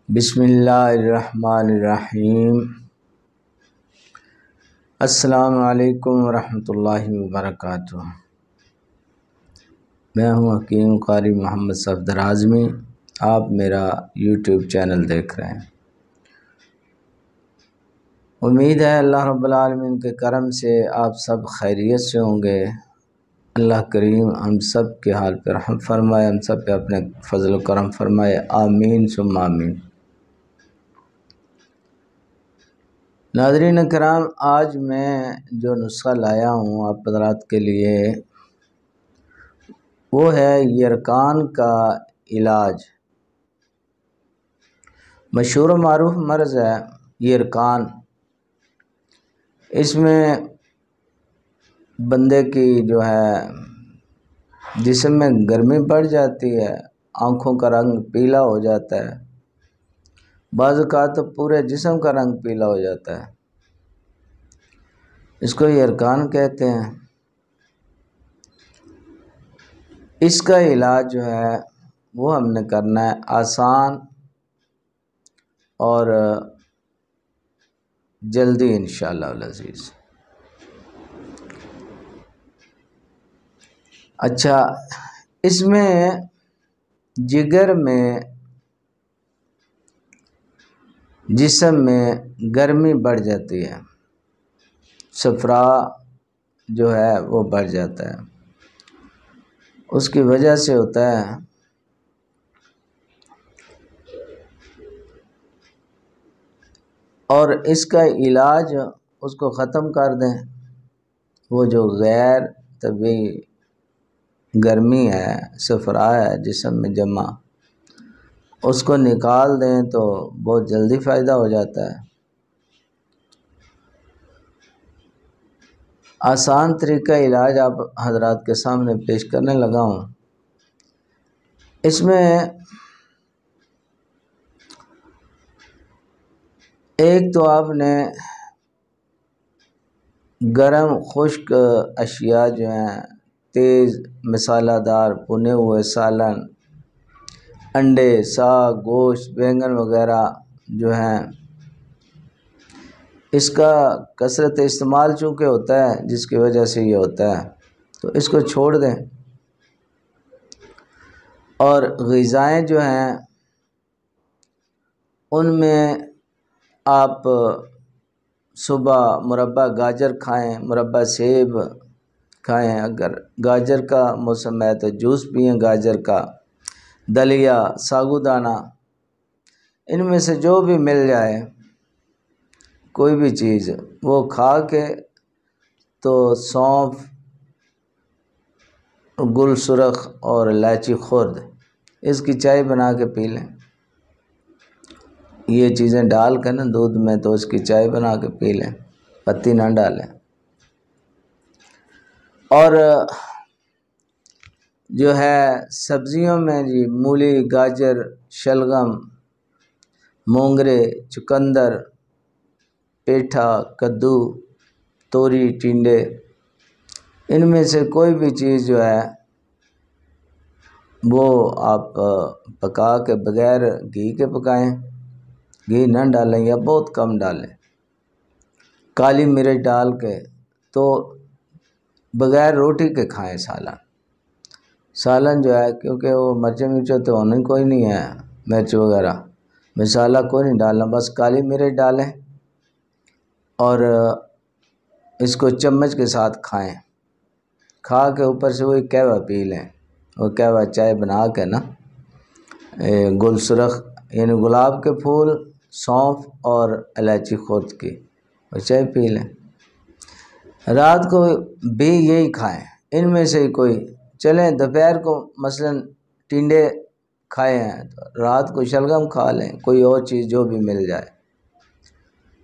بسم اللہ الرحمن الرحیم۔ السلام علیکم ورحمۃ اللہ وبرکاتہ۔ میں ہوں حکیم قاری محمد صفدر اعظمی۔ آپ میرا یوٹیوب چینل دیکھ رہے ہیں۔ امید ہے اللہ رب العالمین کے کرم سے آپ سب خیریت سے ہوں گے۔ اللہ کریم ہم سب کے حال پر رحم فرمائے، ہم سب پہ اپنے فضل و کرم فرمائے، آمین ثم آمین۔ ناظرین کرام، آج میں جو نسخہ لایا ہوں آپ حضرات کے لیے وہ ہے یرکان کا علاج۔ مشہور و معروف مرض ہے یرکان۔ اس میں بندے کی جو ہے جسم میں گرمی بڑھ جاتی ہے، آنکھوں کا رنگ پیلا ہو جاتا ہے، بعض اوقات تو پورے جسم کا رنگ پیلا ہو جاتا ہے۔ اس کو یرکان کہتے ہیں۔ اس کا علاج جو ہے وہ ہم نے کرنا ہے آسان اور جلدی انشاءاللہ العزیز۔ اچھا، اس میں جگر میں جسم میں گرمی بڑھ جاتی ہے، صفرا جو ہے وہ بڑھ جاتا ہے۔ اس کی وجہ سے ہوتا ہے اور اس کا علاج اس کو ختم کر دیں۔ وہ جو غیر طبیعی گرمی ہے، صفرا ہے جسم میں جمع، اس کو نکال دیں تو بہت جلدی فائدہ ہو جاتا ہے۔ آسان طریقہ علاج آپ حضرات کے سامنے پیش کرنے لگا ہوں۔ اس میں ایک تو آپ نے گرم خشک اشیاء جو ہیں، تیز مسالہ دار بھنے ہوئے سالن، انڈے، ساگ، گوشت، بینگن وغیرہ جو ہیں، اس کا کثرت استعمال چونکہ ہوتا ہے جس کی وجہ سے یہ ہوتا ہے، تو اس کو چھوڑ دیں۔ اور غذائیں جو ہیں ان میں آپ صبح مربع گاجر کھائیں، مربع سیب کھائیں، اگر گاجر کا موسم ہے تو جوس پئیں گاجر کا، دلیا، ساگو دانہ، ان میں سے جو بھی مل جائے کوئی بھی چیز وہ کھا کے تو سونف، گل سرخ اور الائچی خرد اس کی چائے بنا کے پی لیں۔ یہ چیزیں ڈال کر نا دودھ میں تو اس کی چائے بنا کے پی لیں، پتی نہ ڈالیں۔ اور جو ہے سبزیوں میں جی مولی، گاجر، شلگم، مونگرے، چقندر، پیٹھا، کدو، توری، ٹنڈے، ان میں سے کوئی بھی چیز جو ہے وہ آپ پکا کے بغیر گھی کے پکائیں، گھی نہ ڈالیں یا بہت کم ڈالیں، کالی مرچ ڈال کے تو بغیر روٹی کے کھائیں سالن جو ہے، کیونکہ وہ مرچیں تو ہونا کوئی نہیں ہے، مرچ وغیرہ مسالہ کوئی نہیں ڈالنا، بس کالی مرچ ڈالیں اور اس کو چمچ کے ساتھ کھائیں، کھا کے اوپر سے وہی قہوہ پی لیں۔ وہ قہوہ چائے بنا کے نا گل سرخ یعنی گلاب کے پھول، سونف اور الائچی خرد کی وہ چائے پی لیں۔ رات کو بھی یہی کھائیں، ان میں سے کوئی چلیں، دوپہر کو مثلاً ٹنڈے کھائے ہیں تو رات کو شلگم کھا لیں، کوئی اور چیز جو بھی مل جائے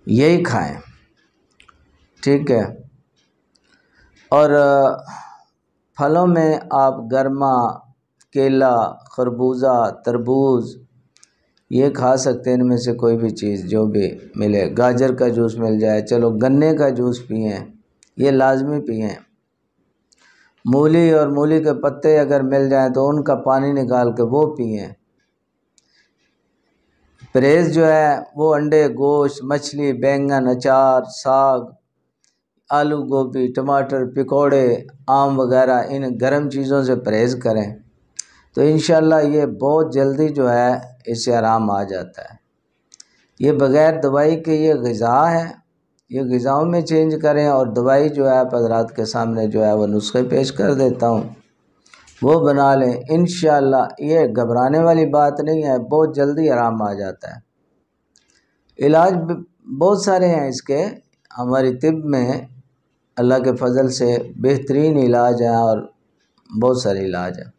یہی کھائیں، ٹھیک ہے۔ اور پھلوں میں آپ گرما، کیلا، خربوزہ، تربوز یہ کھا سکتے ہیں، ان میں سے کوئی بھی چیز جو بھی ملے، گاجر کا جوس مل جائے چلو، گنے کا جوس پئیں، یہ لازمی پئیں۔ مولی اور مولی کے پتے اگر مل جائیں تو ان کا پانی نکال کے وہ پئیں، پرہیز جو ہے وہ انڈے، گوشت، مچھلی، بینگن، اچار، ساگ، آلو، گوبھی، ٹماٹر، پکوڑے، آم وغیرہ ان گرم چیزوں سے پرہیز کریں تو انشاءاللہ یہ بہت جلدی جو ہے اس سے آرام آ جاتا ہے۔ یہ بغیر دوائی کے یہ غذا ہے، یہ غذاؤں میں چینج کریں، اور دوائی جو ہے آپ حضرات کے سامنے جو ہے وہ نسخے پیش کر دیتا ہوں، وہ بنا لیں انشاءاللہ۔ یہ گھبرانے والی بات نہیں ہے، بہت جلدی آرام آ جاتا ہے۔ علاج بہت سارے ہیں اس کے، ہماری طب میں اللہ کے فضل سے بہترین علاج ہیں اور بہت سارے علاج ہیں۔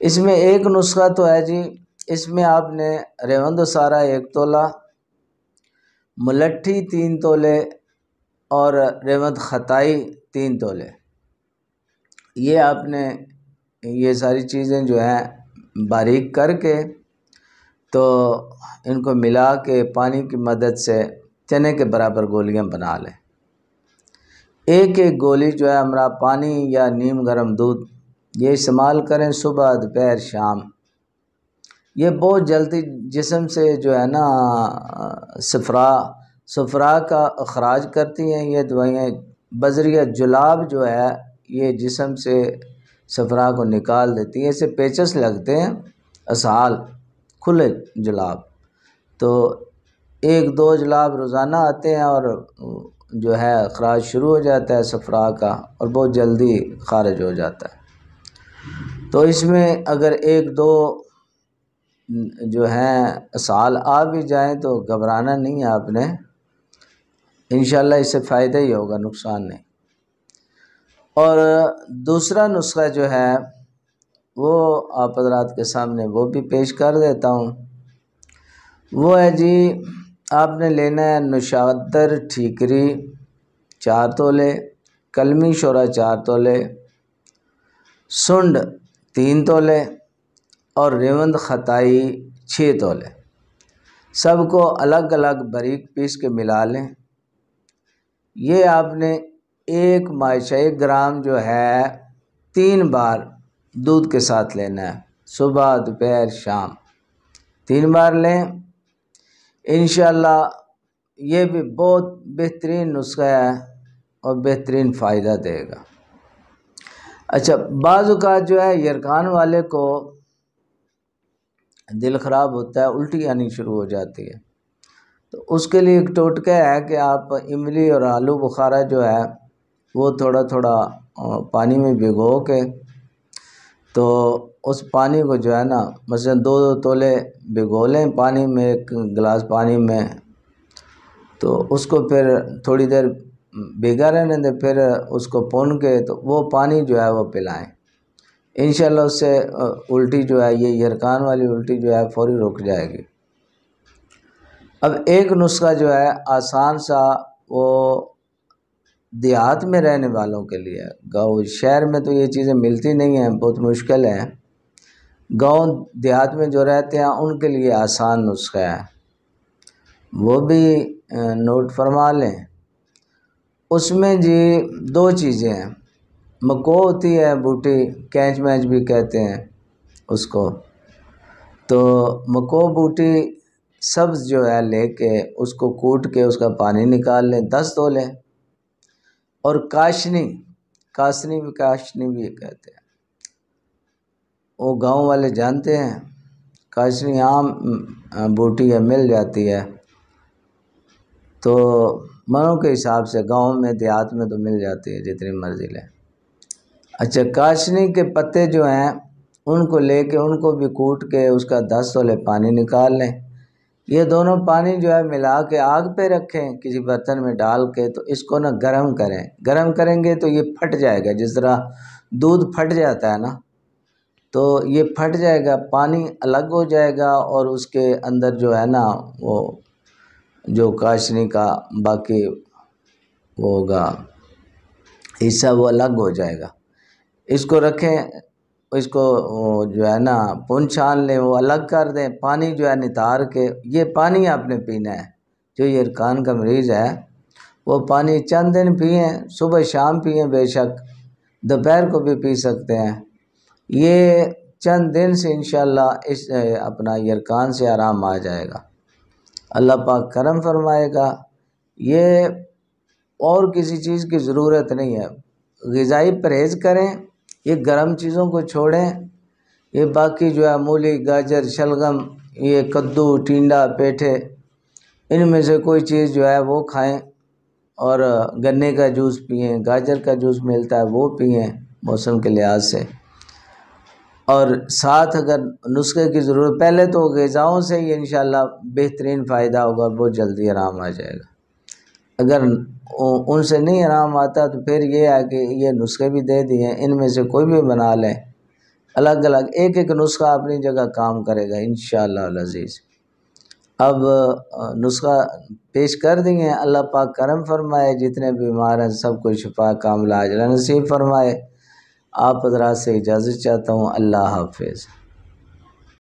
اس میں ایک نسخہ تو ہے جی، اس میں آپ نے ریوند و سارا 1 تولہ، ملٹھی 3 تولے اور ریوند خطائی 3 تولے، یہ آپ نے یہ ساری چیزیں جو ہیں باریک کر کے تو ان کو ملا کے پانی کی مدد سے چنے کے برابر گولیاں بنا لیں۔ ایک ایک گولی جو ہے ہمارا پانی یا نیم گرم دودھ یہ استعمال کریں صبح، دوپہر، شام۔ یہ بہت جلدی جسم سے جو ہے نا صفرا کا اخراج کرتی ہیں یہ دوائیاں، بذریعہ جلاب جو ہے یہ جسم سے صفرا کو نکال دیتی ہیں۔ اسے پیچس لگتے ہیں، اسہال، کھلے جلاب، تو 1-2 جلاب روزانہ آتے ہیں اور جو ہے اخراج شروع ہو جاتا ہے صفرا کا، اور بہت جلدی خارج ہو جاتا ہے۔ تو اس میں اگر 1-2 جو ہیں اسہال آ بھی جائیں تو گھبرانا نہیں ہے آپ نے، انشاءاللہ اس سے فائدہ ہی ہوگا، نقصان نہیں۔ اور دوسرا نسخہ جو ہے وہ آپ حضرات کے سامنے وہ بھی پیش کر دیتا ہوں۔ وہ ہے جی، آپ نے لینا ہے نشادر ٹھیکری 4 تولے، کلمی شورا 4 تولے، سنڈ 3 تولے اور ریوند خطائی 6 تولے۔ سب کو الگ الگ باریک پیس کے ملا لیں۔ یہ آپ نے 1 گرام جو ہے 3 بار دودھ کے ساتھ لینا ہے، صبح، دوپہر، شام 3 بار لیں انشاءاللہ۔ یہ بھی بہت بہترین نسخہ ہے اور بہترین فائدہ دے گا۔ اچھا، بعض اوقات جو ہے یرکان والے کو دل خراب ہوتا ہے، الٹی آنی شروع ہو جاتی ہے، تو اس کے لیے ایک ٹوٹکا ہے کہ آپ املی اور آلو بخارا جو ہے وہ تھوڑا تھوڑا پانی میں بھگو کے، تو اس پانی کو جو ہے نا مثلا 2 تولے بھگو لیں پانی میں، 1 گلاس پانی میں، تو اس کو پھر تھوڑی دیر بھیگا رہنے دیں، پھر اس کو پون کے تو وہ پانی جو ہے وہ پلائیں انشاءاللہ۔ اس سے الٹی جو ہے یہ یرکان والی الٹی جو ہے فوری رک جائے گی۔ اب ایک نسخہ جو ہے آسان سا، وہ دیہات میں رہنے والوں کے لیے، گاؤں شہر میں تو یہ چیزیں ملتی نہیں ہیں، بہت مشکل ہے، گاؤں دیہات میں جو رہتے ہیں ان کے لیے آسان نسخہ ہے، وہ بھی نوٹ فرما لیں۔ اس میں جی 2 چیزیں ہیں، مکو ہوتی ہے بوٹی، کینچ مینچ بھی کہتے ہیں اس کو، تو مکو بوٹی سبز جو ہے لے کے اس کو کوٹ کے اس کا پانی نکال لیں، 10 تولے، اور کاشنی بھی کہتے ہیں، وہ گاؤں والے جانتے ہیں، کاشنی عام بوٹی ہے، مل جاتی ہے، تو منوں کے حساب سے گاؤں میں دیہات میں تو مل جاتی ہے جتنی مرضی لیں۔ اچھا، کاشنی کے پتے جو ہیں ان کو لے کے ان کو بھی کوٹ کے اس کا 10 تولے پانی نکال لیں۔ یہ دونوں پانی جو ہے ملا کے آگ پہ رکھیں کسی برتن میں ڈال کے، تو اس کو نا گرم کریں گے تو یہ پھٹ جائے گا، جس طرح دودھ پھٹ جاتا ہے نا، تو یہ پھٹ جائے گا، پانی الگ ہو جائے گا، اور اس کے اندر جو ہے نا وہ جو کاشنی کا باقی وہ ہوگا حصہ وہ الگ ہو جائے گا۔ اس کو رکھیں، اس کو جو ہے نا پون چھان لیں، وہ الگ کر دیں، پانی جو ہے نتار کے، یہ پانی آپ نے پینا ہے۔ جو یرکان کا مریض ہے وہ پانی چند دن پئیں، صبح شام پئیں، بے شک دوپہر کو بھی پی سکتے ہیں۔ یہ چند دن سے انشاءاللہ اس اپنا یرکان سے آرام آ جائے گا۔ اللہ پاک کرم فرمائے گا۔ یہ اور کسی چیز کی ضرورت نہیں ہے، غذائی پرہیز کریں، یہ گرم چیزوں کو چھوڑیں، یہ باقی جو ہے مولی، گاجر، شلگم، یہ کدو، ٹینڈا، پیٹھے، ان میں سے کوئی چیز جو ہے وہ کھائیں، اور گنے کا جوس پئیں، گاجر کا جوس ملتا ہے وہ پئیں موسم کے لحاظ سے۔ اور ساتھ اگر نسخے کی ضرورت، پہلے تو غذاؤں سے ہی انشاءاللہ بہترین فائدہ ہوگا، بہت جلدی آرام آ جائے گا۔ اگر ان سے نہیں آرام آتا تو پھر یہ ہے کہ یہ نسخے بھی دے دیے، ان میں سے کوئی بھی بنا لیں، الگ الگ ایک ایک نسخہ اپنی جگہ کام کرے گا انشاءاللہ العزیز۔ اب نسخہ پیش کر دیے، اللہ پاک کرم فرمائے، جتنے بیمار ہیں سب کو شفا کاملہ عاجلہ نصیب فرمائے۔ آپ حضرات سے اجازت چاہتا ہوں، اللہ حافظ۔